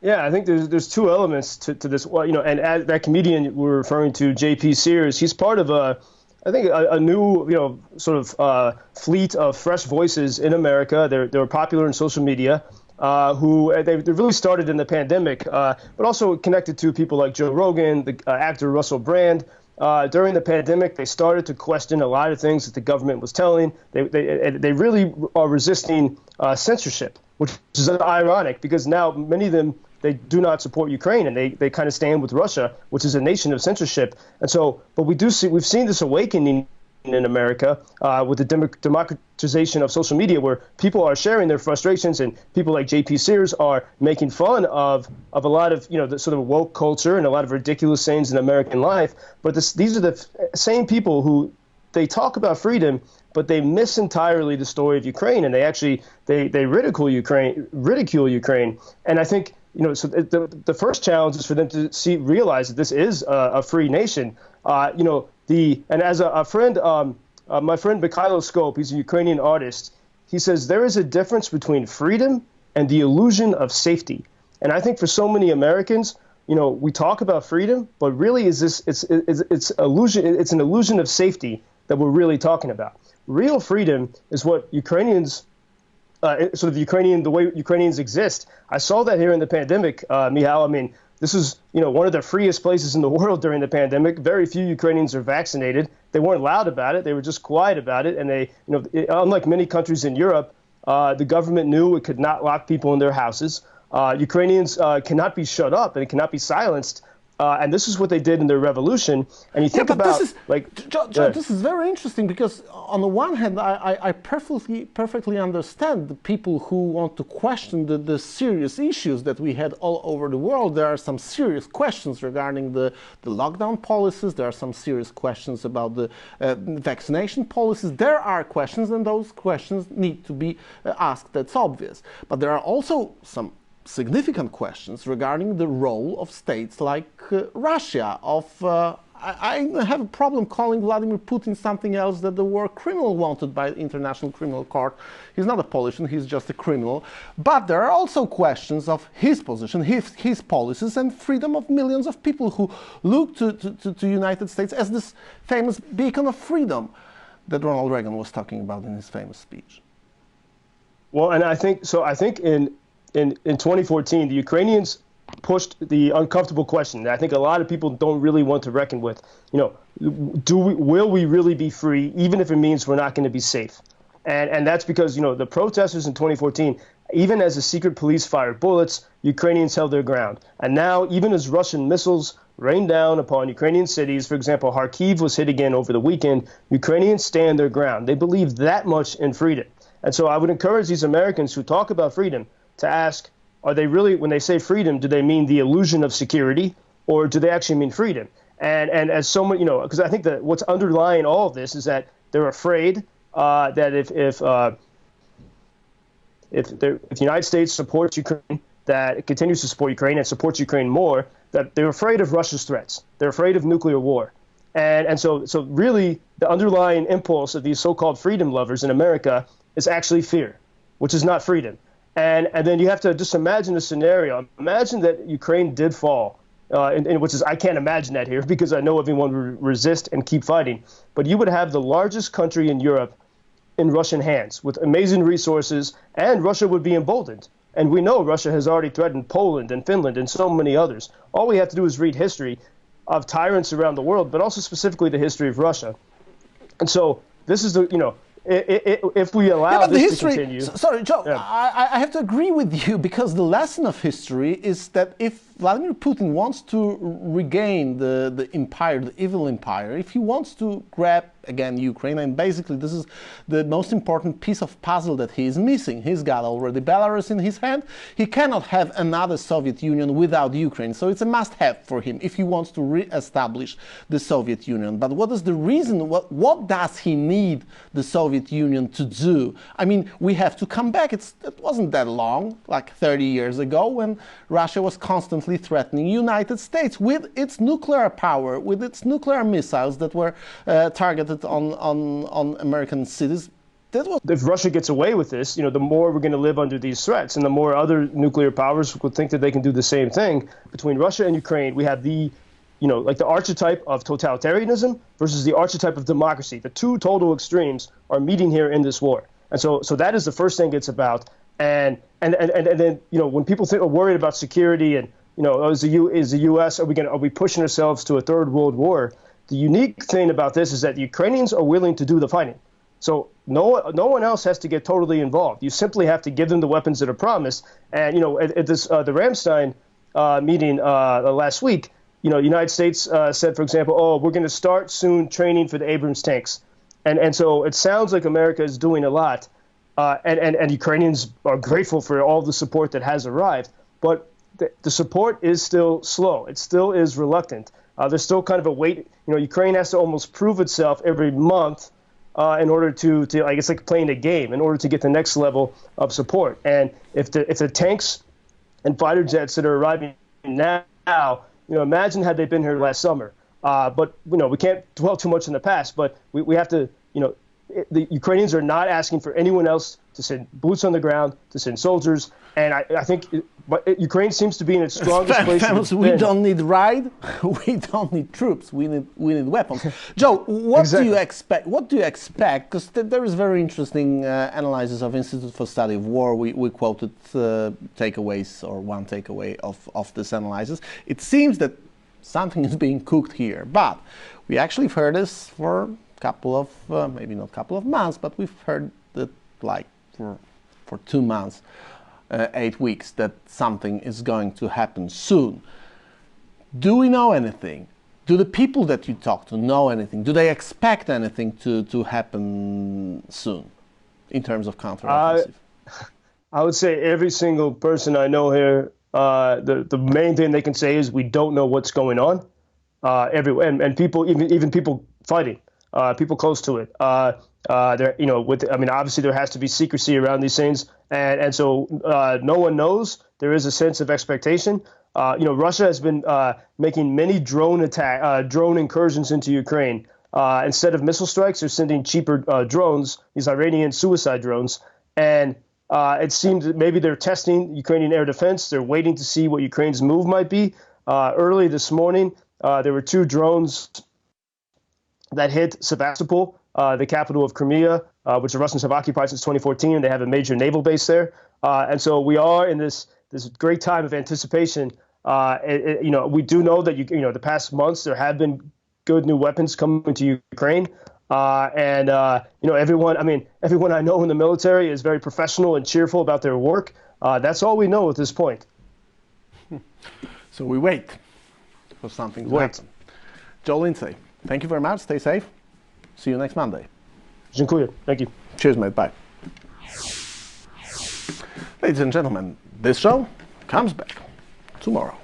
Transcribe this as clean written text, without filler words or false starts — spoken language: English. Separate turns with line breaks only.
Yeah, I think there's two elements to this. Well, and as that comedian we're referring to, J.P. Sears, he's part of I think a new, sort of fleet of fresh voices in America. They're popular in social media, who they really started in the pandemic, but also connected to people like Joe Rogan, the actor Russell Brand. During the pandemic, they started to question a lot of things that the government was telling. They really are resisting censorship, which is ironic because now many of them, they do not support Ukraine, and they kind of stand with Russia, which is a nation of censorship. And so, but we've seen this awakening in America with the democratization of social media, where people are sharing their frustrations, and people like J.P. Sears are making fun of a lot of the sort of woke culture and a lot of ridiculous things in American life. But these are the same people who they talk about freedom, but they miss entirely the story of Ukraine, and they ridicule Ukraine. And I think so the first challenge is for them to realize that this is a free nation. And as a friend, my friend Mikhailo Skop, he's a Ukrainian artist. He says there is a difference between freedom and the illusion of safety. And I think for so many Americans, we talk about freedom, but really it's an illusion of safety that we're really talking about. Real freedom is what Ukrainians. The way Ukrainians exist. I saw that here in the pandemic, Michał. I mean, this is, one of the freest places in the world during the pandemic. Very few Ukrainians are vaccinated. They weren't loud about it. They were just quiet about it. And they, unlike many countries in Europe, the government knew it could not lock people in their houses. Ukrainians cannot be shut up and it cannot be silenced. And this is what they did in their revolution. And you think about
this is very interesting because on the one hand, I perfectly understand the people who want to question the serious issues that we had all over the world. There are some serious questions regarding the lockdown policies. There are some serious questions about the vaccination policies. There are questions, and those questions need to be asked. That's obvious. But there are also some significant questions regarding the role of states like Russia. I have a problem calling Vladimir Putin something else than the war criminal wanted by the International Criminal Court. He's not a politician, he's just a criminal. But there are also questions of his position, his policies, and freedom of millions of people who look to United States as this famous beacon of freedom that Ronald Reagan was talking about in his famous speech.
Well, and I think in 2014, the Ukrainians pushed the uncomfortable question that I think a lot of people don't really want to reckon with. Will we really be free, even if it means we're not going to be safe? And that's because, the protesters in 2014, even as the secret police fired bullets, Ukrainians held their ground. And now, even as Russian missiles rained down upon Ukrainian cities, for example, Kharkiv was hit again over the weekend, Ukrainians stand their ground. They believe that much in freedom. And so I would encourage these Americans who talk about freedom to ask, are they really, when they say freedom, do they mean the illusion of security, or do they actually mean freedom? And as someone, because I think that what's underlying all of this is that they're afraid that if the United States supports Ukraine, that it continues to support Ukraine and supports Ukraine more, that they're afraid of Russia's threats. They're afraid of nuclear war. And so really the underlying impulse of these so-called freedom lovers in America is actually fear, which is not freedom. And then you have to just imagine a scenario. Imagine that Ukraine did fall, which is, I can't imagine that here because I know everyone would resist and keep fighting. But you would have the largest country in Europe in Russian hands with amazing resources, and Russia would be emboldened. And we know Russia has already threatened Poland and Finland and so many others. All we have to do is read history of tyrants around the world, but also specifically the history of Russia. And so this is the, if we allow this to continue.
Sorry, Joe, yeah. I have to agree with you because the lesson of history is that if Vladimir Putin wants to regain the empire, the evil empire, if he wants to grab again Ukraine, and basically this is the most important piece of puzzle that he is missing. He's got already Belarus in his hand. He cannot have another Soviet Union without Ukraine. So it's a must-have for him if he wants to re-establish the Soviet Union. But what is the reason? What does he need the Soviet Union to do? I mean, we have to come back. It wasn't that long, like 30 years ago, when Russia was constantly threatening United States with its nuclear power, with its nuclear missiles that were targeted on American cities.
If Russia gets away with this, the more we're going to live under these threats, and the more other nuclear powers would think that they can do the same thing. Between Russia and Ukraine, we have the archetype of totalitarianism versus the archetype of democracy. The two total extremes are meeting here in this war. And so that is the first thing it's about. And then, when people are worried about security and, is the U.S., are we pushing ourselves to a third world war? The unique thing about this is that the Ukrainians are willing to do the fighting. So no one else has to get totally involved. You simply have to give them the weapons that are promised. And, at this, the Ramstein meeting last week, the United States said, for example, we're going to start soon training for the Abrams tanks. And so it sounds like America is doing a lot. And Ukrainians are grateful for all the support that has arrived. But the support is still slow. It still is reluctant. There's still kind of a wait. Ukraine has to almost prove itself every month in order to I guess, like playing a game, in order to get the next level of support. And if the tanks and fighter jets that are arriving now, imagine had they been here last summer. But we can't dwell too much in the past. But we have to, the Ukrainians are not asking for anyone else to send boots on the ground, to send soldiers. And I think Ukraine seems to be in its strongest place.
We don't need ride. We don't need troops. We need weapons. Joe, what do you expect? What do you expect? Because there is very interesting analysis of Institute for Study of War. We quoted takeaways, or one takeaway of this analysis. It seems that something is being cooked here, but we actually have heard this for a couple of maybe not couple of months, but we've heard it like for 2 months. 8 weeks, that something is going to happen soon. Do we know anything? Do the people that you talk to know anything? Do they expect anything to happen soon in terms of counteroffensive?
I would say every single person I know here, the main thing they can say is we don't know what's going on. And people, even people fighting, people close to it. Obviously there has to be secrecy around these things, and so no one knows. There is a sense of expectation. Russia has been making many drone incursions into Ukraine. Instead of missile strikes, they're sending cheaper drones, these Iranian suicide drones, and it seems that maybe they're testing Ukrainian air defense. They're waiting to see what Ukraine's move might be. Early this morning, there were 2 drones that hit Sevastopol, the capital of Crimea, which the Russians have occupied since 2014, and they have a major naval base there. And so we are in this great time of anticipation. We do know that the past months there have been good new weapons coming to Ukraine, everyone I know in the military is very professional and cheerful about their work. That's all we know at this point.
So we wait for something to happen. Joe Lindsley, thank you very much. Stay safe. See you next Monday.
Dziękuję. Thank you.
Cheers, mate. Bye. Ladies and gentlemen, this show comes back tomorrow.